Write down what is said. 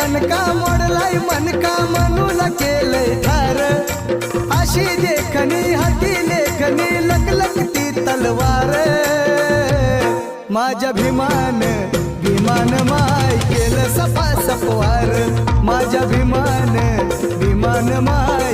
ठणका मोडलाय मनका मनूला केलंय ठार अशी देखणी हाती लेखनी लकलकती तलवार माझ्या भीमान विमान माय केलं सपा सपवार माझ्या विमान माय